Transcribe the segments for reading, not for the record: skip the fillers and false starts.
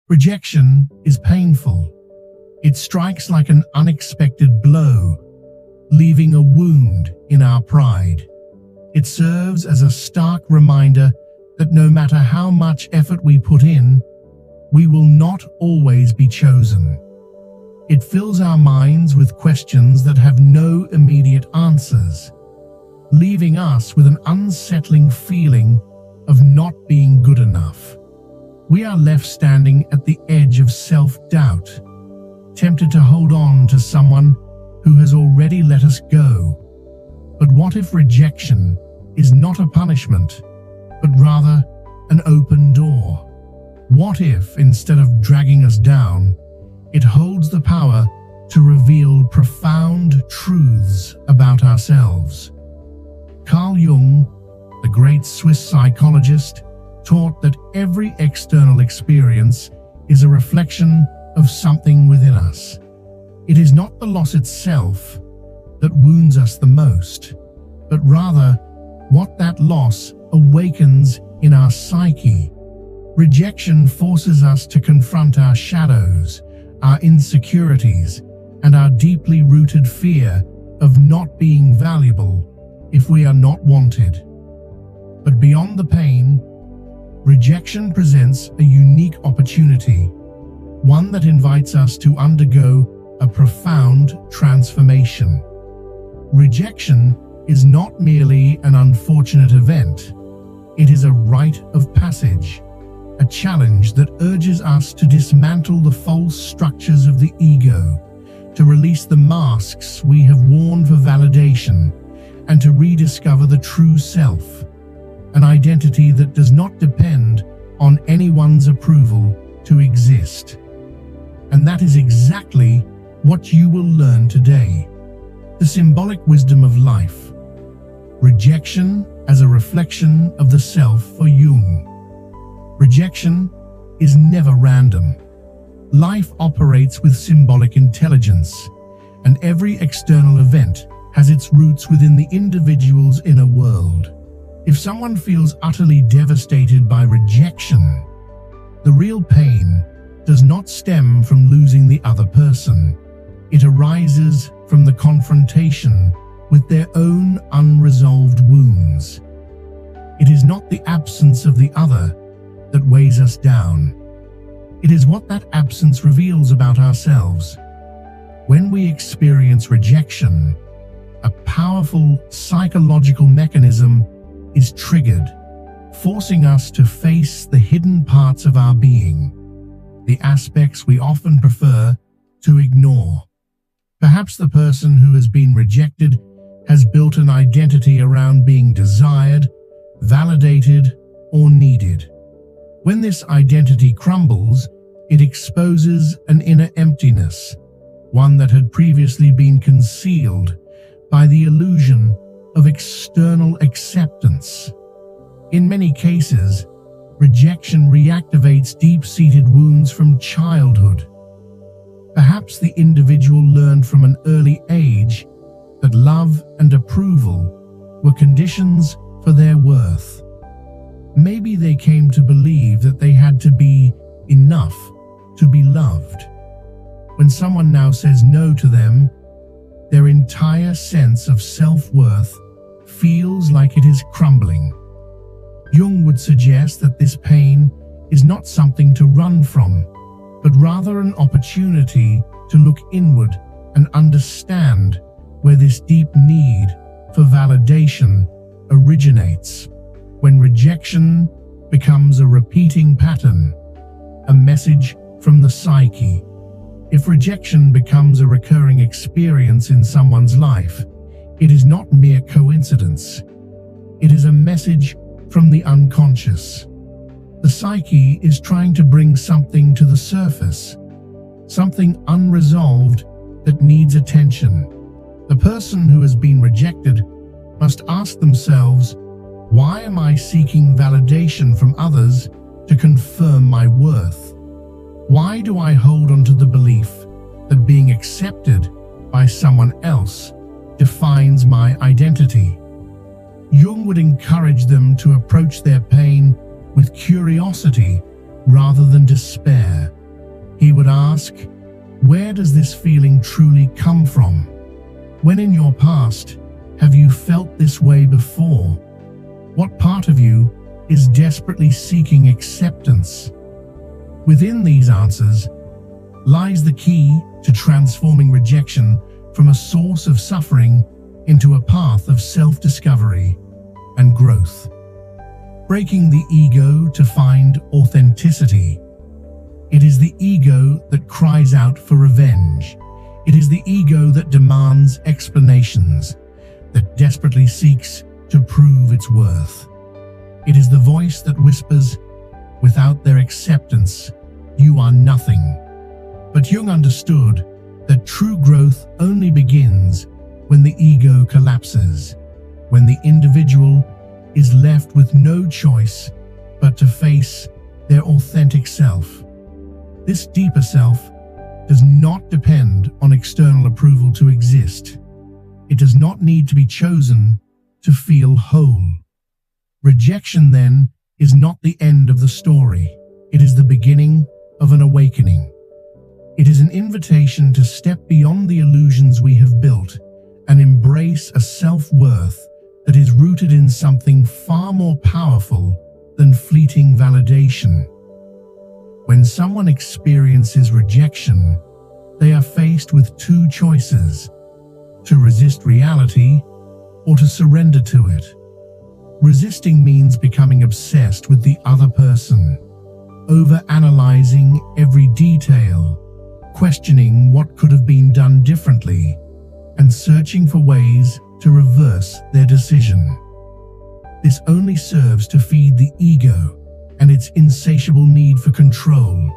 Rejection is painful. It strikes like an unexpected blow, leaving a wound in our pride. It serves as a stark reminder that no matter how much effort we put in, we will not always be chosen. It fills our minds with questions that have no immediate answers, leaving us with an unsettling feeling of not being good enough. We are left standing at the edge of self-doubt, tempted to hold on to someone who has already let us go. But what if rejection is not a punishment, but rather an open door? What if, instead of dragging us down, it holds the power to reveal profound truths about ourselves? Carl Jung, the great Swiss psychologist, taught that every external experience is a reflection of something within us. It is not the loss itself that wounds us the most, but rather what that loss awakens in our psyche. Rejection forces us to confront our shadows, our insecurities, and our deeply rooted fear of not being valuable if we are not wanted. But beyond the pain, rejection presents a unique opportunity, one that invites us to undergo a profound transformation. Rejection is not merely an unfortunate event. It is a rite of passage, a challenge that urges us to dismantle the false structures of the ego, to release the masks we have worn for validation, and to rediscover the true self, an identity that does not depend on anyone's approval to exist. And that is exactly what you will learn today. The symbolic wisdom of life. Rejection as a reflection of the self for Jung. Rejection is never random. Life operates with symbolic intelligence, and every external event has its roots within the individual's inner world. If someone feels utterly devastated by rejection, the real pain does not stem from losing the other person. It arises from the confrontation with their own unresolved wounds. It is not the absence of the other that weighs us down. It is what that absence reveals about ourselves. When we experience rejection, a powerful psychological mechanism is triggered, forcing us to face the hidden parts of our being, the aspects we often prefer to ignore. Perhaps the person who has been rejected has built an identity around being desired, validated, or needed. When this identity crumbles, it exposes an inner emptiness, one that had previously been concealed by the illusion of external acceptance. In many cases, rejection reactivates deep-seated wounds from childhood. Perhaps the individual learned from an early age that love and approval were conditions for their worth. Maybe they came to believe that they had to be enough to be loved. When someone now says no to them, their entire sense of self-worth feels like it is crumbling. Jung would suggest that this pain is not something to run from, but rather an opportunity to look inward and understand where this deep need for validation originates. When rejection becomes a repeating pattern, a message from the psyche. If rejection becomes a recurring experience in someone's life, it is not mere coincidence. It is a message from the unconscious. The psyche is trying to bring something to the surface, something unresolved that needs attention. The person who has been rejected must ask themselves, why am I seeking validation from others to confirm my worth? Why do I hold on to the belief that being accepted by someone else defines my identity? Jung would encourage them to approach their pain with curiosity rather than despair. He would ask, where does this feeling truly come from? When in your past have you felt this way before? What part of you is desperately seeking acceptance? Within these answers lies the key to transforming rejection from a source of suffering into a path of self-discovery and growth. Breaking the ego to find authenticity. It is the ego that cries out for revenge. It is the ego that demands explanations, that desperately seeks to prove its worth. It is the voice that whispers, without their acceptance, you are nothing. But Jung understood that true growth only begins when the ego collapses, when the individual is left with no choice but to face their authentic self. This deeper self does not depend on external approval to exist. It does not need to be chosen to feel whole. Rejection, then, is not the end of the story. It is the beginning of an awakening. It is an invitation to step beyond the illusions we have built and embrace a self-worth that is rooted in something far more powerful than fleeting validation. When someone experiences rejection, they are faced with two choices: to resist reality or to surrender to it. Resisting means becoming obsessed with the other person, over-analyzing every detail, questioning what could have been done differently, and searching for ways to reverse their decision. This only serves to feed the ego and its insatiable need for control,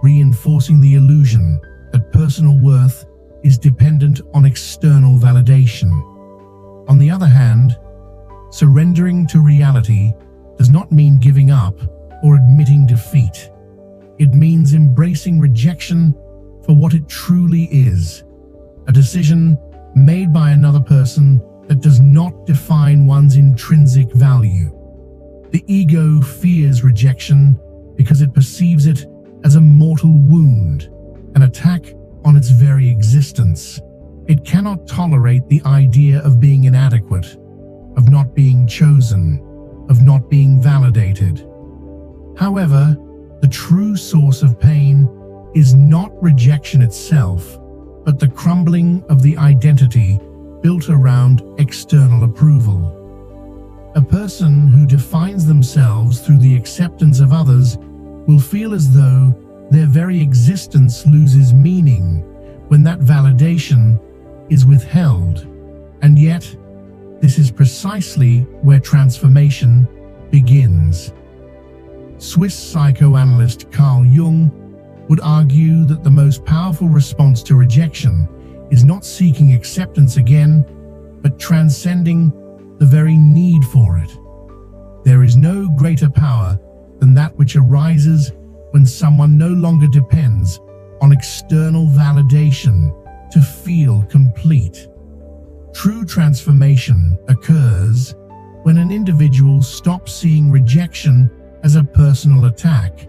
reinforcing the illusion that personal worth is dependent on external validation. On the other hand, surrendering to reality does not mean giving up or admitting defeat. It means embracing rejection for what it truly is: a decision made by another person that does not define one's intrinsic value. The ego fears rejection because it perceives it as a mortal wound, an attack on its very existence. It cannot tolerate the idea of being inadequate, of not being chosen, of not being validated. However, the true source of pain is not rejection itself, but the crumbling of the identity built around external approval. A person who defines themselves through the acceptance of others will feel as though their very existence loses meaning when that validation is withheld. And yet, this is precisely where transformation begins. Swiss psychoanalyst Carl Jung would argue that the most powerful response to rejection is not seeking acceptance again, but transcending the very need for it. There is no greater power than that which arises when someone no longer depends on external validation to feel complete. True transformation occurs when an individual stops seeing rejection as a personal attack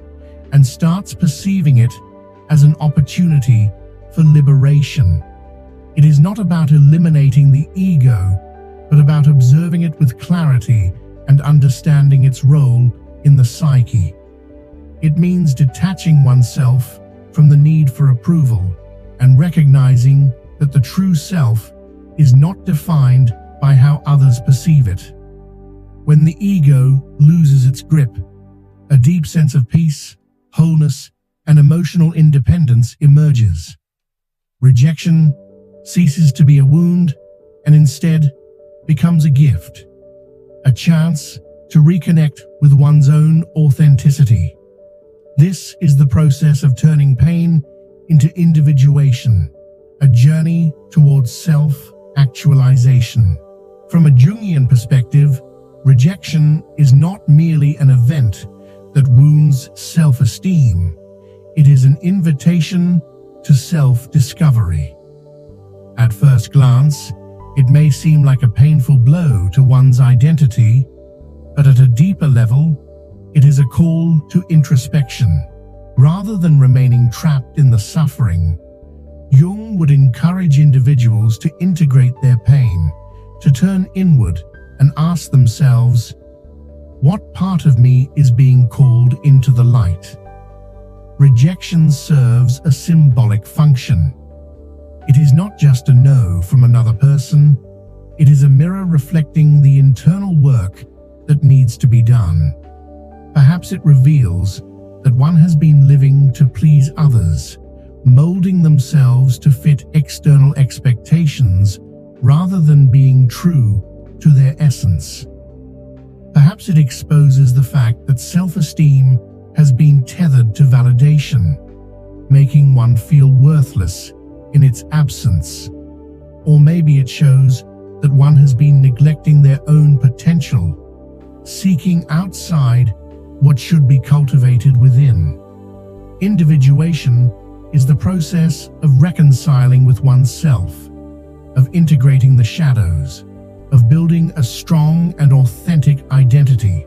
and starts perceiving it as an opportunity for liberation. It is not about eliminating the ego, but about observing it with clarity and understanding its role in the psyche. It means detaching oneself from the need for approval and recognizing that the true self is not defined by how others perceive it. When the ego loses its grip, a deep sense of peace, wholeness, and emotional independence emerges. Rejection ceases to be a wound and instead becomes a gift, a chance to reconnect with one's own authenticity. This is the process of turning pain into individuation, a journey towards self-actualization. From a Jungian perspective, rejection is not merely an event that wounds self-esteem. It is an invitation to self-discovery. At first glance, it may seem like a painful blow to one's identity, but at a deeper level, it is a call to introspection, Rather than remaining trapped in the suffering, Jung would encourage individuals to integrate their pain, to turn inward and ask themselves, what part of me is being called into the light? Rejection serves a symbolic function. It is not just a no from another person, it is a mirror reflecting the internal work that needs to be done. Perhaps it reveals that one has been living to please others, molding themselves to fit external expectations rather than being true to their essence. Perhaps it exposes the fact that self-esteem has been tethered to validation, making one feel worthless in its absence. Or maybe it shows that one has been neglecting their own potential, seeking outside what should be cultivated within. Individuation is the process of reconciling with oneself, of integrating the shadows, of building a strong and authentic identity.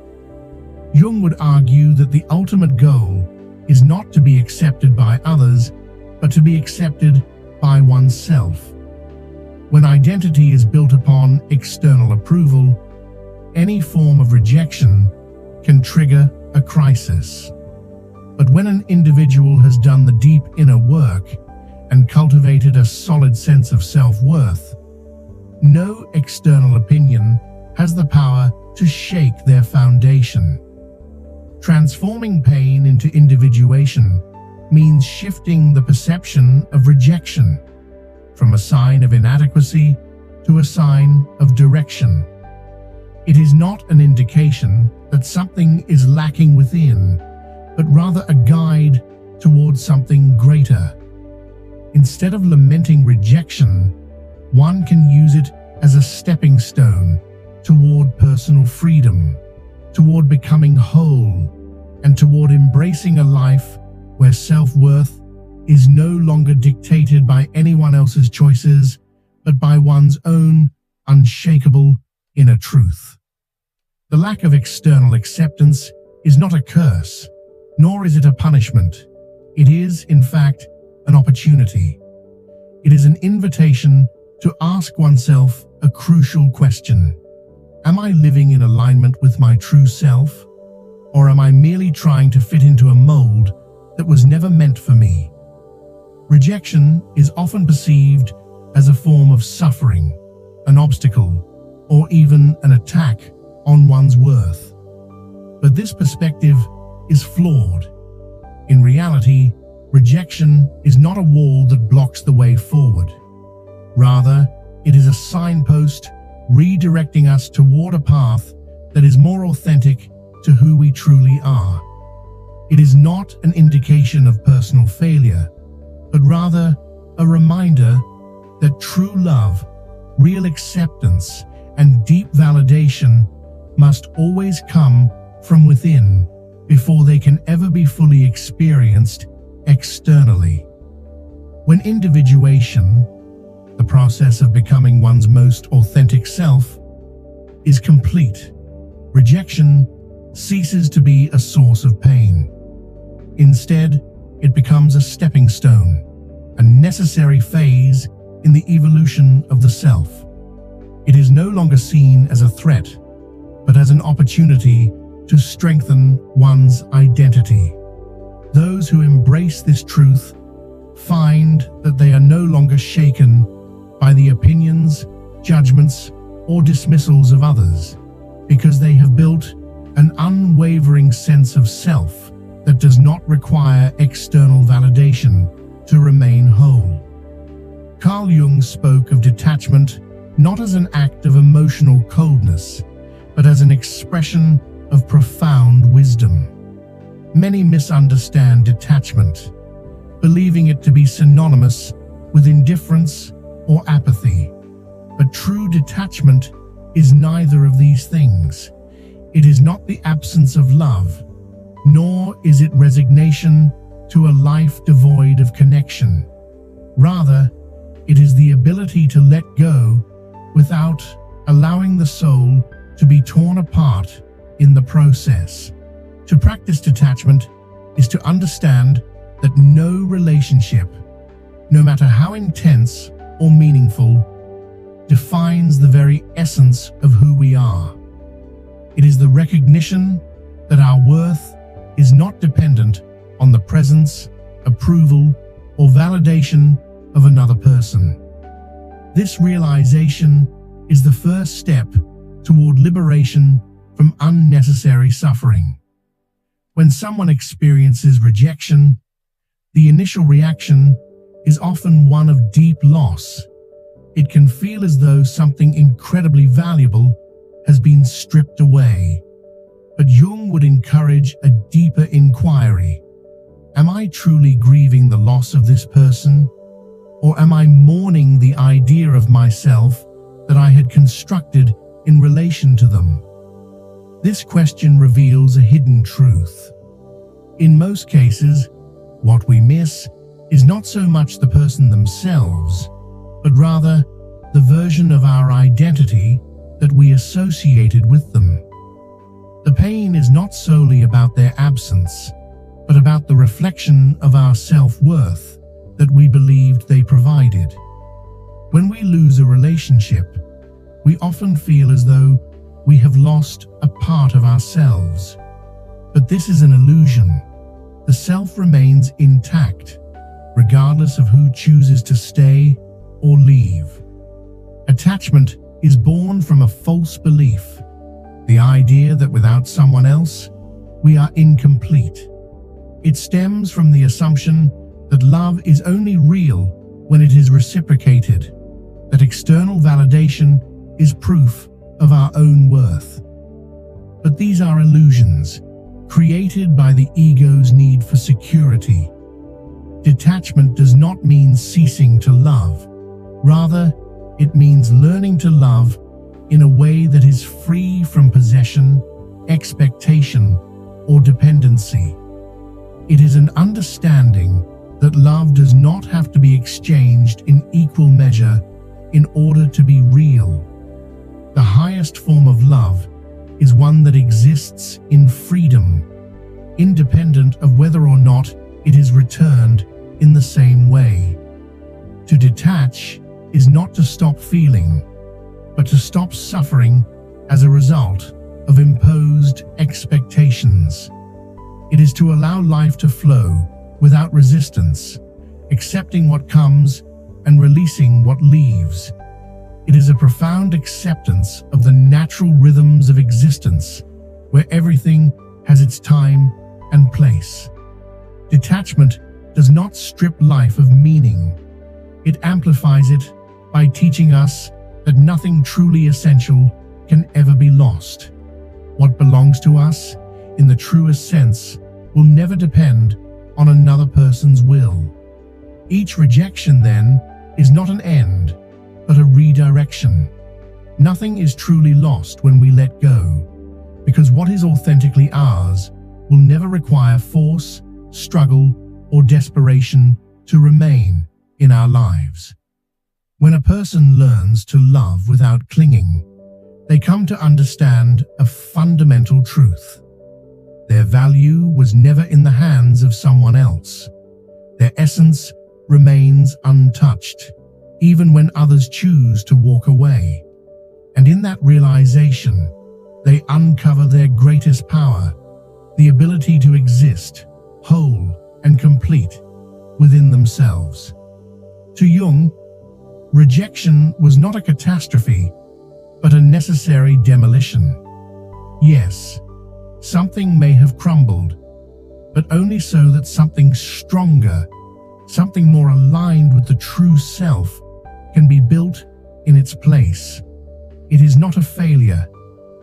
Jung would argue that the ultimate goal is not to be accepted by others, but to be accepted by oneself. When identity is built upon external approval, any form of rejection can trigger a crisis. But when an individual has done the deep inner work and cultivated a solid sense of self-worth, no external opinion has the power to shake their foundation. Transforming pain into individuation means shifting the perception of rejection from a sign of inadequacy to a sign of direction. It is not an indication that something is lacking within, but rather a guide towards something greater. Instead of lamenting rejection, one can use it as a stepping stone toward personal freedom, toward becoming whole, and toward embracing a life where self-worth is no longer dictated by anyone else's choices, but by one's own unshakable inner truth. The lack of external acceptance is not a curse, nor is it a punishment. It is, in fact, an opportunity. It is an invitation to ask oneself a crucial question. Am I living in alignment with my true self? Or am I merely trying to fit into a mold that was never meant for me? Rejection is often perceived as a form of suffering, an obstacle, or even an attack on one's worth. But this perspective is flawed. In reality, rejection is not a wall that blocks the way forward. Rather, it is a signpost redirecting us toward a path that is more authentic to who we truly are. It is not an indication of personal failure, but rather a reminder that true love, real acceptance, and deep validation must always come from within before they can ever be fully experienced externally. When individuation, the process of becoming one's most authentic self, is complete, rejection ceases to be a source of pain. Instead, it becomes a stepping stone, a necessary phase in the evolution of the self. It is no longer seen as a threat, but as an opportunity to strengthen one's identity. Those who embrace this truth find that they are no longer shaken by the opinions, judgments, or dismissals of others, because they have built an unwavering sense of self that does not require external validation to remain whole. Carl Jung spoke of detachment not as an act of emotional coldness, but as an expression of profound wisdom. Many misunderstand detachment, believing it to be synonymous with indifference or apathy. But true detachment is neither of these things. It is not the absence of love, nor is it resignation to a life devoid of connection. Rather, it is the ability to let go without allowing the soul to be torn apart in the process. To practice detachment, is to understand that no relationship, no matter how intense or meaningful, defines the very essence of who we are. It is the recognition that our worth is not dependent on the presence, approval, or validation of another person. This realization is the first step toward liberation from unnecessary suffering. When someone experiences rejection, the initial reaction is often one of deep loss. It can feel as though something incredibly valuable has been stripped away. But Jung would encourage a deeper inquiry. Am I truly grieving the loss of this person? Or am I mourning the idea of myself that I had constructed in relation to them? This question reveals a hidden truth. In most cases, what we miss is not so much the person themselves, but rather the version of our identity that we associated with them. The pain is not solely about their absence, but about the reflection of our self-worth that we believed they provided. When we lose a relationship, we often feel as though we have lost a part of ourselves. But this is an illusion. The self remains intact, regardless of who chooses to stay or leave. Attachment is born from a false belief, the idea that without someone else, we are incomplete. It stems from the assumption that love is only real when it is reciprocated, that external validation is proof of our own worth. But these are illusions, created by the ego's need for security. Detachment does not mean ceasing to love. Rather, it means learning to love in a way that is free from possession, expectation, or dependency. It is an understanding that love does not have to be exchanged in equal measure in order to be real. The highest form of love is one that exists in freedom, independent of whether or not it is returned in the same way. To detach is not to stop feeling, but to stop suffering as a result of imposed expectations. It is to allow life to flow without resistance, accepting what comes and releasing what leaves. It is a profound acceptance of the natural rhythms of existence, where everything has its time and place. Detachment does not strip life of meaning. It amplifies it by teaching us that nothing truly essential can ever be lost. What belongs to us, in the truest sense, will never depend on another person's will. Each rejection, then, is not an end, but a redirection. Nothing is truly lost when we let go, because what is authentically ours will never require force, struggle, or desperation to remain in our lives. When a person learns to love without clinging, they come to understand a fundamental truth. Their value was never in the hands of someone else. Their essence remains untouched, even when others choose to walk away. And in that realization, they uncover their greatest power, the ability to exist, whole and complete, within themselves. To Jung, rejection was not a catastrophe, but a necessary demolition. Yes, something may have crumbled, but only so that something stronger, something more aligned with the true self, can be built in its place. It is not a failure,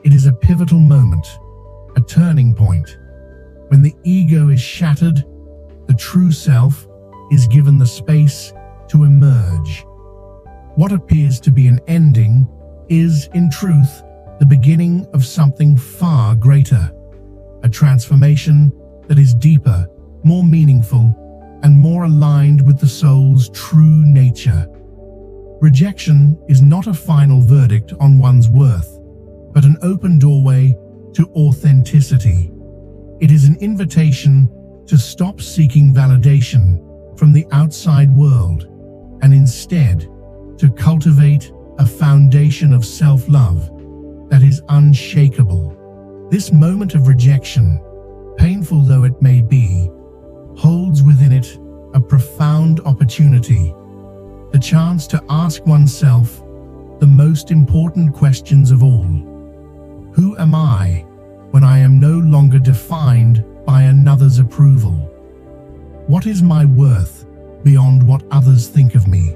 it is a pivotal moment, a turning point. When the ego is shattered, the true self is given the space to emerge. What appears to be an ending is, in truth, the beginning of something far greater, a transformation that is deeper, more meaningful, and more aligned with the soul's true nature. Rejection is not a final verdict on one's worth, but an open doorway to authenticity. It is an invitation to stop seeking validation from the outside world and instead to cultivate a foundation of self-love that is unshakable. This moment of rejection, painful though it may be, holds within it a profound opportunity, the chance to ask oneself the most important questions of all. Who am I when I am no longer defined by another's approval? What is my worth beyond what others think of me?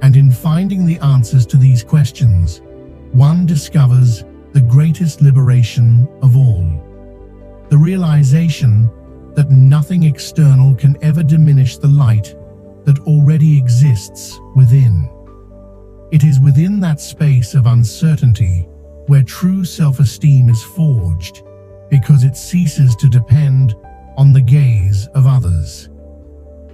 And in finding the answers to these questions, one discovers the greatest liberation of all. The realization that nothing external can ever diminish the light that already exists within. It is within that space of uncertainty where true self-esteem is forged, because it ceases to depend on the gaze of others.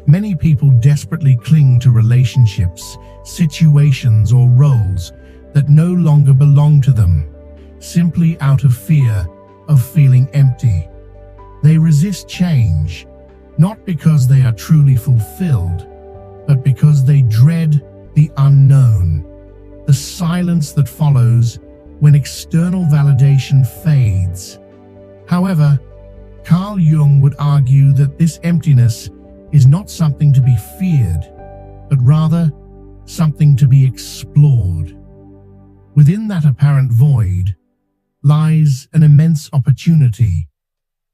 Many people desperately cling to relationships, situations, or roles that no longer belong to them, simply out of fear of feeling empty. They resist change, not because they are truly fulfilled, but because they dread the unknown, the silence that follows when external validation fades. However, Carl Jung would argue that this emptiness is not something to be feared, but rather something to be explored. Within that apparent void lies an immense opportunity,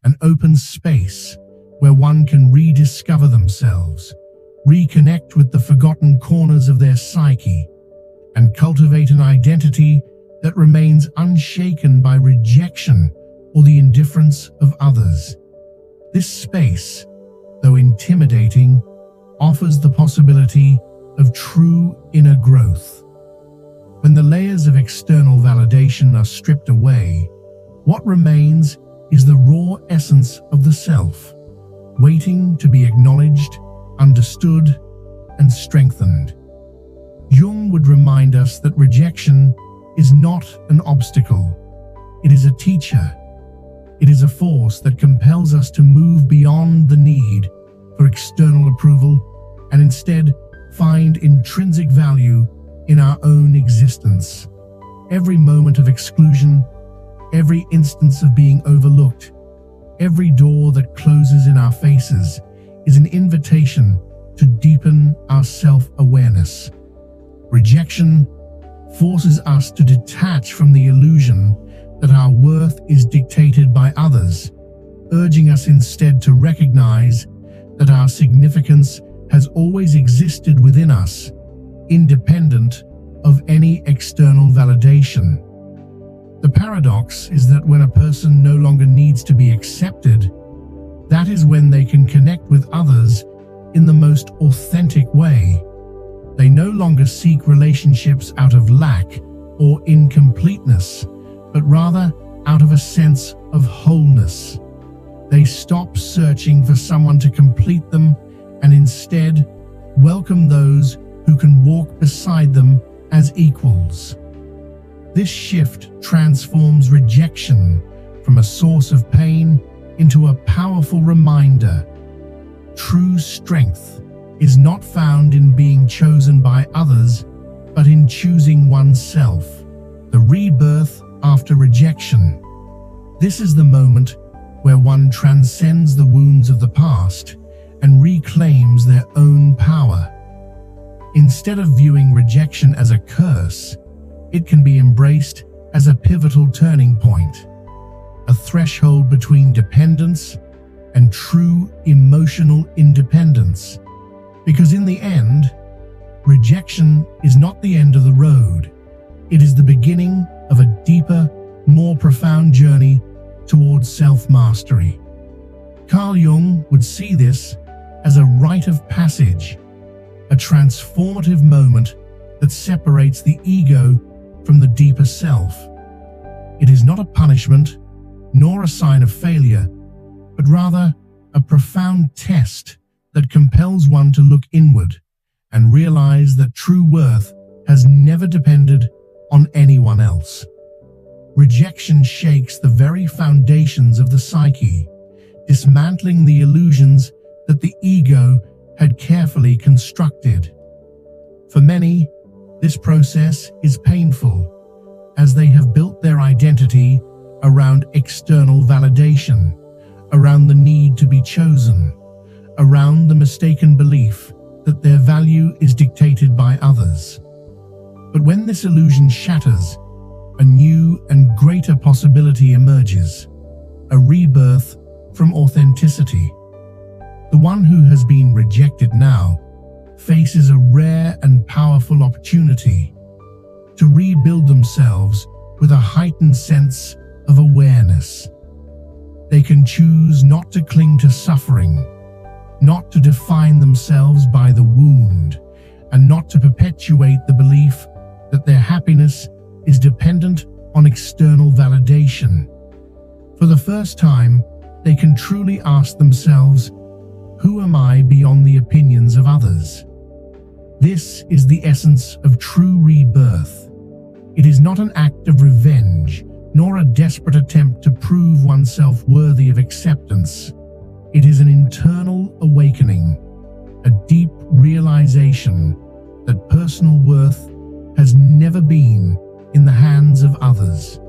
an open space where one can rediscover themselves, reconnect with the forgotten corners of their psyche, and cultivate an identity that remains unshaken by rejection or the indifference of others. This space, though intimidating, offers the possibility of true inner growth. When the layers of external validation are stripped away, what remains is the raw essence of the self, waiting to be acknowledged, understood, and strengthened. Jung would remind us that rejection is not an obstacle. It is a teacher. It is a force that compels us to move beyond the need for external approval and instead find intrinsic value in our own existence. Every moment of exclusion, every instance of being overlooked, every door that closes in our faces is an invitation to deepen our self-awareness. Rejection forces us to detach from the illusion that our worth is dictated by others, urging us instead to recognize that our significance has always existed within us, independent of any external validation. The paradox is that when a person no longer needs to be accepted, that is when they can connect with others in the most authentic way. They no longer seek relationships out of lack or incompleteness, but rather out of a sense of wholeness. They stop searching for someone to complete them and instead welcome those who can walk beside them as equals. This shift transforms rejection from a source of pain into a powerful reminder. True strength is not found in being chosen by others, but in choosing oneself. The rebirth after rejection. This is the moment where one transcends the wounds of the past and reclaims their own power. Instead of viewing rejection as a curse, it can be embraced as a pivotal turning point, a threshold between dependence and true emotional independence. Because in the end, rejection is not the end of the road. It is the beginning of a deeper, more profound journey towards self-mastery. Carl Jung would see this as a rite of passage, a transformative moment that separates the ego from the deeper self. It is not a punishment, nor a sign of failure, but rather a profound test that compels one to look inward and realize that true worth has never depended on anyone else. Rejection shakes the very foundations of the psyche, dismantling the illusions that the ego had carefully constructed. For many, this process is painful, as they have built their identity around external validation, around the need to be chosen, around the mistaken belief that their value is dictated by others. But when this illusion shatters, a new and greater possibility emerges, a rebirth from authenticity. The one who has been rejected now faces a rare and powerful opportunity to rebuild themselves with a heightened sense of awareness. They can choose not to cling to suffering, not to define themselves by the wound, and not to perpetuate the belief that their happiness is dependent on external validation. For the first time, they can truly ask themselves, who am I beyond the opinions of others? This is the essence of true rebirth. It is not an act of revenge, nor a desperate attempt to prove oneself worthy of acceptance. It is an internal awakening, a deep realization that personal worth has never been in the hands of others.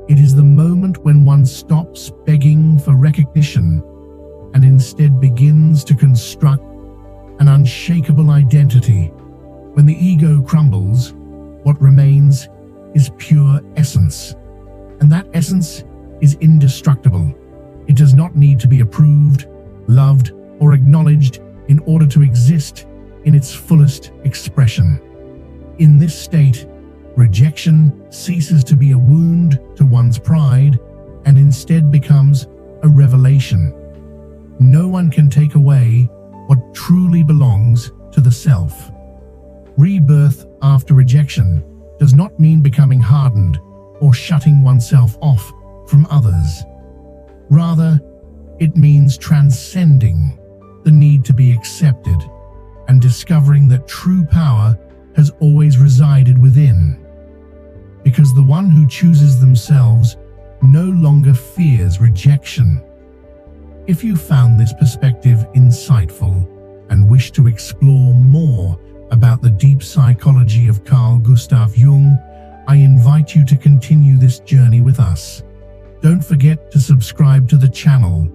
It is the moment when one stops begging for recognition and instead begins to construct an unshakable identity. When the ego crumbles, what remains is pure essence, and that essence is indestructible. It does not need to be approved, loved, or acknowledged in order to exist in its fullest expression. In this state, rejection ceases to be a wound to one's pride and instead becomes a revelation. No one can take away what truly belongs to the self. Rebirth after rejection does not mean becoming hardened or shutting oneself off from others. Rather, it means transcending the need to be accepted and discovering that true power has always resided within. Because the one who chooses themselves no longer fears rejection. If you found this perspective insightful and wish to explore more about the deep psychology of Carl Gustav Jung, I invite you to continue this journey with us. Don't forget to subscribe to the channel,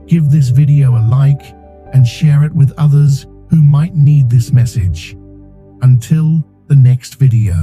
give this video a like, and share it with others who might need this message. Until the next video.